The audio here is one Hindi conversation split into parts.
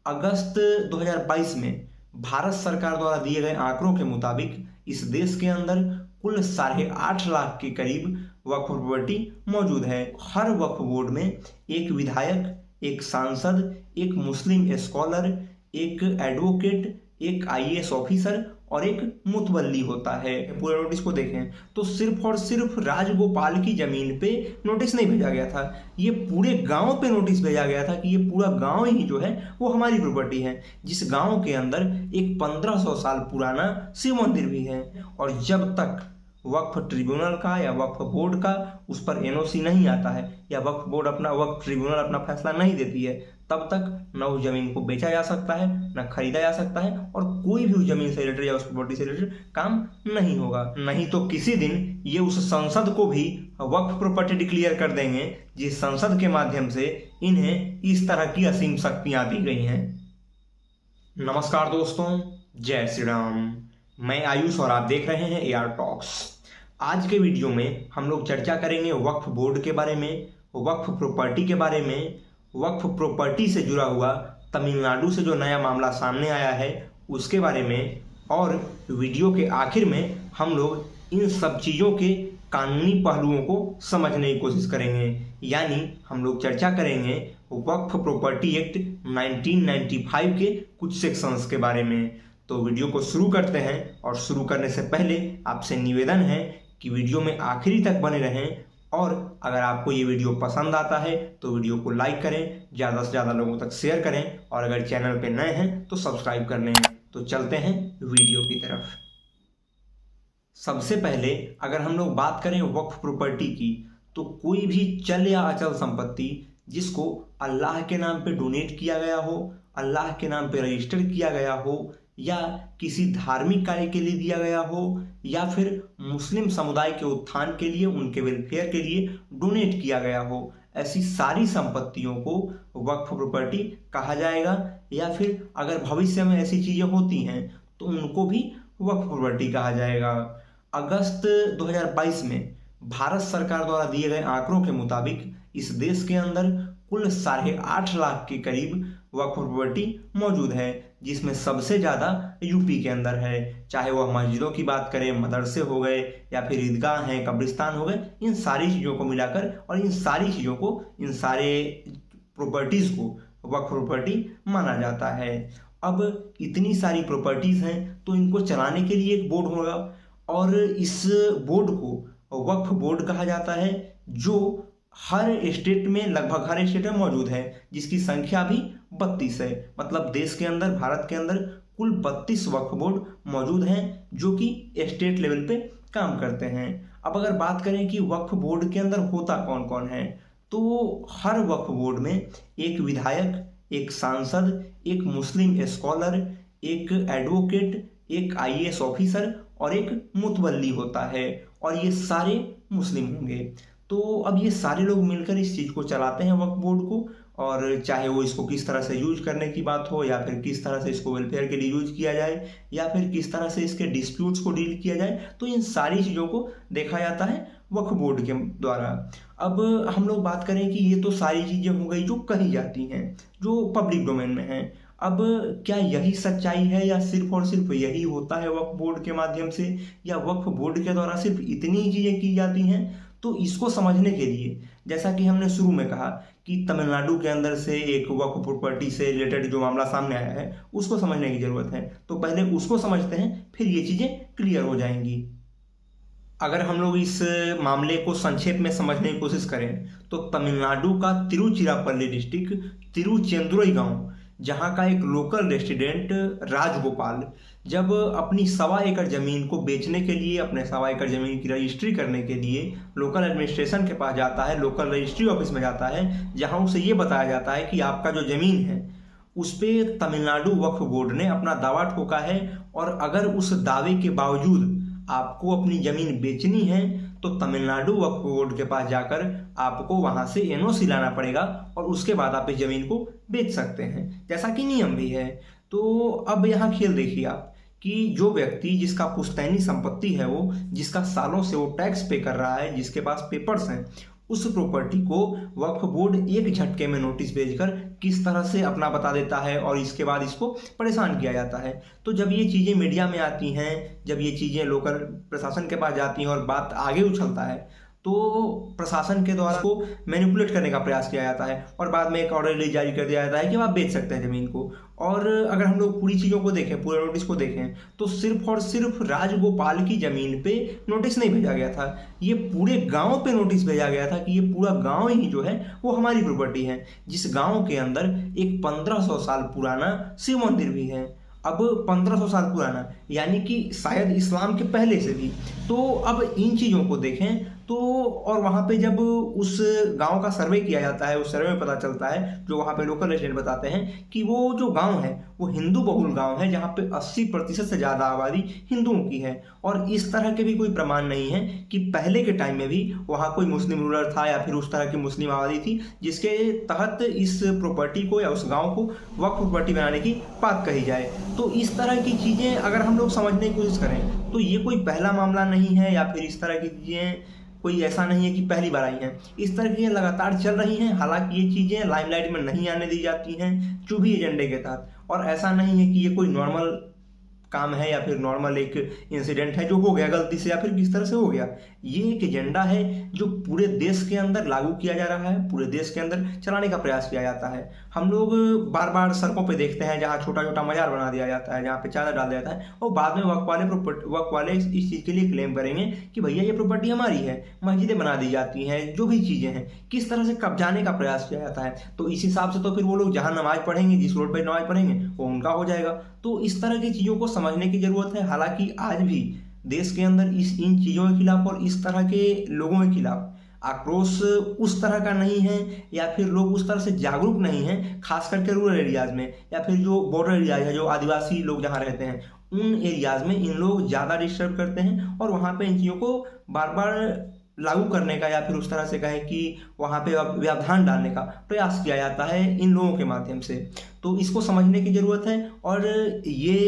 अगस्त 2022 में भारत सरकार द्वारा दिए गए आंकड़ों के मुताबिक इस देश के अंदर कुल 8.5 लाख के करीब वक्फ प्रॉपर्टी मौजूद है। हर वक्फ बोर्ड में एक विधायक, एक सांसद, एक मुस्लिम स्कॉलर, एक एडवोकेट, एक आईएएस ऑफिसर और एक मुतवल्ली होता है। पूरे नोटिस को देखें तो सिर्फ और सिर्फ राजगोपाल की जमीन पे नोटिस नहीं भेजा गया था, ये पूरे गांव पे नोटिस भेजा गया था कि ये पूरा गांव ही जो है वो हमारी प्रॉपर्टी है, जिस गांव के अंदर एक 1500 साल पुराना शिव मंदिर भी है। और जब तक वक्फ ट्रिब्यूनल का या वक्फ बोर्ड का उस पर एनओसी नहीं आता है या वक्फ ट्रिब्यूनल अपना फैसला नहीं देती है, तब तक न उस जमीन को बेचा जा सकता है, न खरीदा जा सकता है और कोई भी उस जमीन से रिलेटेड या उस प्रॉपर्टी से रिलेटेड काम नहीं होगा। नहीं तो किसी दिन ये उस संसद को भी वक्फ प्रॉपर्टी डिक्लेयर कर देंगे जिस संसद के माध्यम से इन्हें इस तरह की असीम शक्तियां दी गई हैं। नमस्कार दोस्तों, जय श्री राम। मैं आयुष और आप देख रहे हैं AR टॉक्स। आज के वीडियो में हम लोग चर्चा करेंगे वक्फ बोर्ड के बारे में, वक्फ प्रॉपर्टी के बारे में, वक्फ प्रॉपर्टी से जुड़ा हुआ तमिलनाडु से जो नया मामला सामने आया है उसके बारे में, और वीडियो के आखिर में हम लोग इन सब चीज़ों के कानूनी पहलुओं को समझने की कोशिश करेंगे। यानी हम लोग चर्चा करेंगे वक्फ प्रॉपर्टी एक्ट 1995 के कुछ सेक्शंस के बारे में। तो वीडियो को शुरू करते हैं, और शुरू करने से पहले आपसे निवेदन है कि वीडियो में आखिरी तक बने रहें, और अगर आपको ये वीडियो पसंद आता है तो वीडियो को लाइक करें, ज़्यादा से ज़्यादा लोगों तक शेयर करें, और अगर चैनल पे नए हैं तो सब्सक्राइब कर लें। तो चलते हैं वीडियो की तरफ। सबसे पहले अगर हम लोग बात करें वक्फ प्रॉपर्टी की, तो कोई भी चल या अचल संपत्ति जिसको अल्लाह के नाम पे डोनेट किया गया हो, अल्लाह के नाम पे रजिस्टर किया गया हो, या किसी धार्मिक कार्य के लिए दिया गया हो, या फिर मुस्लिम समुदाय के उत्थान के लिए, उनके वेलफेयर के लिए डोनेट किया गया हो, ऐसी सारी संपत्तियों को वक्फ प्रॉपर्टी कहा जाएगा। या फिर अगर भविष्य में ऐसी चीज़ें होती हैं तो उनको भी वक्फ प्रॉपर्टी कहा जाएगा। अगस्त 2022 में भारत सरकार द्वारा दिए गए आंकड़ों के मुताबिक इस देश के अंदर कुल 8.5 लाख के करीब वक्फ प्रॉपर्टी मौजूद है, जिसमें सबसे ज़्यादा यूपी के अंदर है। चाहे वह मस्जिदों की बात करें, मदरसे हो गए, या फिर ईदगाह हैं, कब्रिस्तान हो गए, इन सारी चीज़ों को मिलाकर और इन सारी चीज़ों को, इन सारे प्रॉपर्टीज़ को वक्फ प्रॉपर्टी माना जाता है। अब इतनी सारी प्रॉपर्टीज़ हैं तो इनको चलाने के लिए एक बोर्ड होगा, और इस बोर्ड को वक्फ बोर्ड कहा जाता है, जो हर स्टेट में, लगभग हर स्टेट में मौजूद है, जिसकी संख्या भी 32 है। मतलब देश के अंदर, भारत के अंदर कुल 32 वक्फ बोर्ड मौजूद हैं जो कि स्टेट लेवल पे काम करते हैं। अब अगर बात करें कि वक्फ बोर्ड के अंदर होता कौन कौन है, तो हर वक्फ बोर्ड में एक विधायक, एक सांसद, एक मुस्लिम स्कॉलर, एक एडवोकेट, एक आईएएस ऑफिसर और एक मुतवल्ली होता है, और ये सारे मुस्लिम होंगे। तो अब ये सारे लोग मिलकर इस चीज़ को चलाते हैं, वक्फ बोर्ड को, और चाहे वो इसको किस तरह से यूज करने की बात हो, या फिर किस तरह से इसको वेलफेयर के लिए यूज किया जाए, या फिर किस तरह से इसके डिस्प्यूट्स को डील किया जाए, तो इन सारी चीज़ों को देखा जाता है वक्फ बोर्ड के द्वारा। अब हम लोग बात करें कि ये तो सारी चीज़ें हो गई जो कही जाती हैं, जो पब्लिक डोमेन में हैं। अब क्या यही सच्चाई है, या सिर्फ और सिर्फ यही होता है वक्फ बोर्ड के माध्यम से, या वक्फ बोर्ड के द्वारा सिर्फ इतनी ही चीज़ें की जाती हैं? तो इसको समझने के लिए, जैसा कि हमने शुरू में कहा कि तमिलनाडु के अंदर से एक वक्फ प्रॉपर्टी से रिलेटेड जो मामला सामने आया है उसको समझने की ज़रूरत है। तो पहले उसको समझते हैं, फिर ये चीज़ें क्लियर हो जाएंगी। अगर हम लोग इस मामले को संक्षेप में समझने की कोशिश करें तो तमिलनाडु का तिरुचिरापल्ली डिस्ट्रिक्ट, तिरुचेंदुरई गांव, जहां का एक लोकल रेसिडेंट राजगोपाल जब अपनी 1.25 एकड़ ज़मीन को बेचने के लिए, अपने 1.25 एकड़ ज़मीन की रजिस्ट्री करने के लिए लोकल एडमिनिस्ट्रेशन के पास जाता है, लोकल रजिस्ट्री ऑफिस में जाता है, जहां उसे ये बताया जाता है कि आपका जो ज़मीन है उस पर तमिलनाडु वक्फ बोर्ड ने अपना दावा ठोका है, और अगर उस दावे के बावजूद आपको अपनी ज़मीन बेचनी है तो तमिलनाडु वक्फ बोर्ड के पास जाकर आपको वहाँ से एनओसी लाना पड़ेगा, और उसके बाद आप इस ज़मीन को बेच सकते हैं, जैसा कि नियम भी है। तो अब यहाँ खेल देखिए आप कि जो व्यक्ति, जिसका पुश्तैनी संपत्ति है, वो जिसका सालों से वो टैक्स पे कर रहा है, जिसके पास पेपर्स हैं, उस प्रॉपर्टी को वक्फ बोर्ड एक झटके में नोटिस भेजकर किस तरह से अपना बता देता है और इसके बाद इसको परेशान किया जाता है। तो जब ये चीज़ें मीडिया में आती हैं, जब ये चीज़ें लोकल प्रशासन के पास जाती हैं और बात आगे उछलता है, तो प्रशासन के द्वारा को मैनिपुलेट करने का प्रयास किया जाता है और बाद में एक ऑर्डर जारी कर दिया जाता है कि आप बेच सकते हैं ज़मीन को। और अगर हम लोग पूरी चीज़ों को देखें, पूरे नोटिस को देखें, तो सिर्फ और सिर्फ राजगोपाल की ज़मीन पे नोटिस नहीं भेजा गया था, ये पूरे गांव पे नोटिस भेजा गया था कि ये पूरा गांव ही जो है वो हमारी प्रॉपर्टी है, जिस गांव के अंदर एक 1500 साल पुराना शिव मंदिर भी है। अब 1500 साल पुराना यानी कि शायद इस्लाम के पहले से भी। तो अब इन चीज़ों को देखें तो, और वहाँ पे जब उस गांव का सर्वे किया जाता है, उस सर्वे में पता चलता है, जो वहाँ पे लोकल रेजिडेंट बताते हैं कि वो जो गांव है वो हिंदू बहुल गांव है, जहाँ पे 80% से ज़्यादा आबादी हिंदुओं की है। और इस तरह के भी कोई प्रमाण नहीं है कि पहले के टाइम में भी वहाँ कोई मुस्लिम रूलर था या फिर उस तरह की मुस्लिम आबादी थी जिसके तहत इस प्रॉपर्टी को या उस गाँव को वक्फ प्रॉपर्टी बनाने की बात कही जाए। तो इस तरह की चीज़ें अगर हम लोग समझने की कोशिश करें तो ये कोई पहला मामला नहीं है, या फिर इस तरह की चीज़ें कोई ऐसा नहीं है कि पहली बार आई हैं। इस तरह की लगातार चल रही हैं। हालांकि ये चीज़ें लाइमलाइट में नहीं आने दी जाती हैं जो भी एजेंडे के तहत, और ऐसा नहीं है कि ये कोई नॉर्मल काम है या फिर नॉर्मल एक इंसिडेंट है जो हो गया गलती से या फिर किस तरह से हो गया। ये एक एजेंडा है जो पूरे देश के अंदर लागू किया जा रहा है, पूरे देश के अंदर चलाने का प्रयास किया जाता है। हम लोग बार बार सड़कों पे देखते हैं जहाँ छोटा छोटा मजार बना दिया जाता है, जहाँ पे चादर डाल दिया जाता है, और बाद में वक्फ वाले इस चीज़ के लिए क्लेम करेंगे कि भैया ये प्रॉपर्टी हमारी है। मस्जिदें बना दी जाती हैं, जो भी चीज़ें हैं किस तरह से कब्जाने का प्रयास किया जाता है। तो इस हिसाब से तो फिर वो लोग जहाँ नमाज पढ़ेंगे, जिस रोड पर नमाज पढ़ेंगे वो उनका हो जाएगा। तो इस तरह की चीज़ों को समझने की ज़रूरत है। हालांकि आज भी देश के अंदर इन चीज़ों के खिलाफ और इस तरह के लोगों के खिलाफ आक्रोश उस तरह का नहीं है, या फिर लोग उस तरह से जागरूक नहीं हैं, खास करके रूरल एरियाज़ में, या फिर जो बॉर्डर एरियाज है, जो आदिवासी लोग जहाँ रहते हैं उन एरियाज़ में इन लोग ज़्यादा डिस्टर्ब करते हैं और वहाँ पे इन चीज़ों को बार बार लागू करने का या फिर उस तरह से कहें कि वहाँ पे व्यवधान डालने का प्रयास किया जाता है इन लोगों के माध्यम से। तो इसको समझने की ज़रूरत है। और ये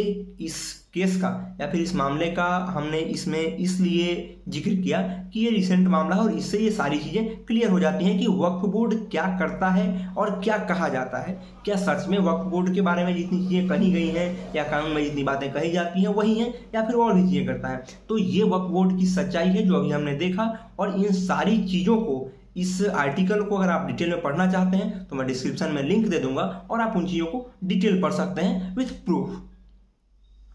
इस केस का या फिर इस मामले का हमने इसमें इसलिए जिक्र किया कि ये रिसेंट मामला है और इससे ये सारी चीज़ें क्लियर हो जाती हैं कि वक्फ बोर्ड क्या करता है और क्या कहा जाता है। क्या सच में वक्फ बोर्ड के बारे में जितनी चीज़ें कही गई हैं या कानून में जितनी बातें कही जाती हैं वही हैं, या फिर और भी चीज़ें करता है। तो ये वक्फ बोर्ड की सच्चाई है जो अभी हमने देखा। और इन सारी चीज़ों को, इस आर्टिकल को अगर आप डिटेल में पढ़ना चाहते हैं तो मैं डिस्क्रिप्शन में लिंक दे दूंगा और आप उन चीज़ों को डिटेल पढ़ सकते हैं विथ प्रूफ।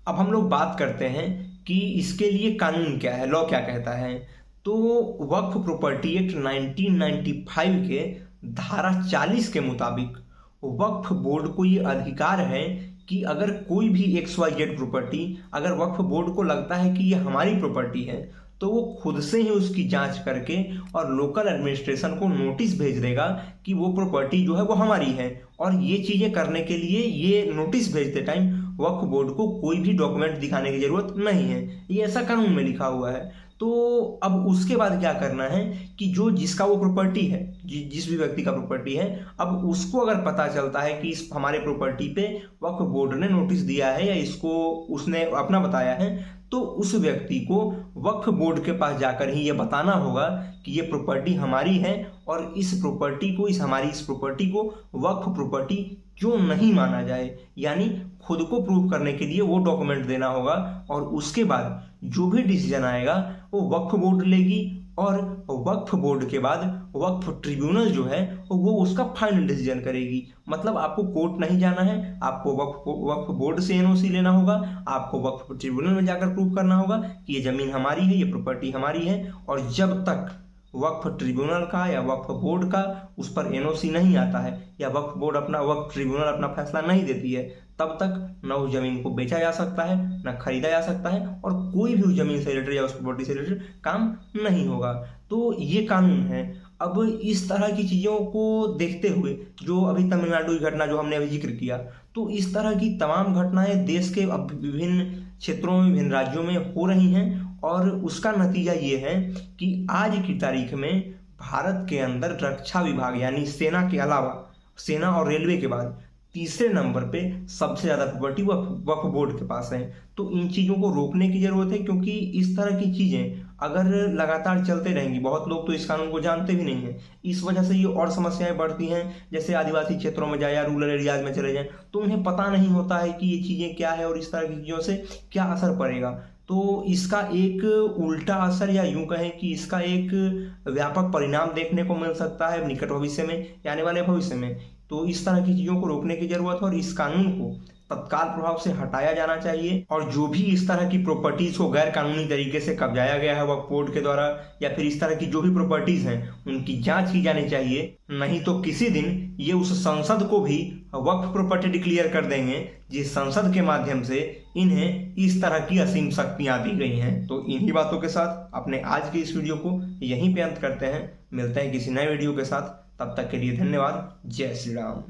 अब हम लोग बात करते हैं कि इसके लिए कानून क्या है, लॉ क्या कहता है। तो वक्फ प्रॉपर्टी एक्ट 1995 के धारा 40 के मुताबिक वक्फ बोर्ड को ये अधिकार है कि अगर कोई भी XYZ प्रॉपर्टी, अगर वक्फ बोर्ड को लगता है कि ये हमारी प्रॉपर्टी है तो वो खुद से ही उसकी जांच करके और लोकल एडमिनिस्ट्रेशन को नोटिस भेज देगा कि वो प्रॉपर्टी जो है वो हमारी है। और ये चीज़ें करने के लिए ये नोटिस भेजते टाइम वक्फ बोर्ड को कोई भी डॉक्यूमेंट दिखाने की ज़रूरत नहीं है, ये ऐसा कानून में लिखा हुआ है। तो अब उसके बाद क्या करना है कि जो जिसका वो प्रॉपर्टी है, जिस भी व्यक्ति का प्रॉपर्टी है, अब उसको अगर पता चलता है कि इस हमारे प्रॉपर्टी पे वक्फ बोर्ड ने नोटिस दिया है या इसको उसने अपना बताया है, तो उस व्यक्ति को वक्फ बोर्ड के पास जाकर ही ये बताना होगा कि ये प्रॉपर्टी हमारी है और इस प्रॉपर्टी को, हमारी इस प्रॉपर्टी को वक्फ प्रॉपर्टी क्यों नहीं माना जाए। यानी खुद को प्रूव करने के लिए वो डॉक्यूमेंट देना होगा और उसके बाद जो भी डिसीजन आएगा वो वक्फ बोर्ड लेगी और वक्फ बोर्ड के बाद वक्फ ट्रिब्यूनल जो है वो उसका फाइनल डिसीजन करेगी। मतलब आपको कोर्ट नहीं जाना है, आपको वक्फ बोर्ड से NOC लेना होगा, आपको वक्फ ट्रिब्यूनल में जाकर प्रूव करना होगा कि ये ज़मीन हमारी है, ये प्रॉपर्टी हमारी है। और जब तक वक्फ ट्रिब्यूनल का या वक्फ बोर्ड का उस पर NOC नहीं आता है या वक्फ ट्रिब्यूनल अपना फैसला नहीं देती है, तब तक न उस जमीन को बेचा जा सकता है, न खरीदा जा सकता है और कोई भी उस जमीन से रिलेटेड या उस प्रॉपर्टी से रिलेटेड काम नहीं होगा। तो ये कानून है। अब इस तरह की चीज़ों को देखते हुए जो अभी तमिलनाडु की घटना जो हमने अभी जिक्र किया, तो इस तरह की तमाम घटनाएं देश के अब विभिन्न क्षेत्रों में, विभिन्न राज्यों में हो रही हैं। और उसका नतीजा ये है कि आज की तारीख में भारत के अंदर रक्षा विभाग यानी सेना के अलावा, सेना और रेलवे के बाद तीसरे नंबर पे सबसे ज़्यादा प्रॉपर्टी वक्फ बोर्ड के पास है। तो इन चीज़ों को रोकने की ज़रूरत है, क्योंकि इस तरह की चीज़ें अगर लगातार चलते रहेंगी, बहुत लोग तो इस कानून को जानते भी नहीं हैं, इस वजह से ये और समस्याएं बढ़ती हैं। जैसे आदिवासी क्षेत्रों में जाए या रूरल एरियाज में चले जाएं तो उन्हें पता नहीं होता है कि ये चीज़ें क्या है और इस तरह की चीज़ों से क्या असर पड़ेगा। तो इसका एक उल्टा असर, या यूं कहें कि इसका एक व्यापक परिणाम देखने को मिल सकता है निकट भविष्य में या आने वाले भविष्य में। तो इस तरह की चीज़ों को रोकने की जरूरत है और इस कानून को तत्काल प्रभाव से हटाया जाना चाहिए। और जो भी इस तरह की प्रॉपर्टीज को गैर कानूनी तरीके से कब्जाया गया है वक्फ बोर्ड के द्वारा, या फिर इस तरह की जो भी प्रॉपर्टीज हैं उनकी जांच की जानी चाहिए। नहीं तो किसी दिन ये उस संसद को भी वक्फ प्रॉपर्टी डिक्लेयर कर देंगे जिस संसद के माध्यम से इन्हें इस तरह की असीम शक्तियां दी गई हैं। तो इन्हीं बातों के साथ अपने आज के इस वीडियो को यहीं पे अंत करते हैं। मिलते हैं किसी नए वीडियो के साथ, तब तक के लिए धन्यवाद। जय श्री राम।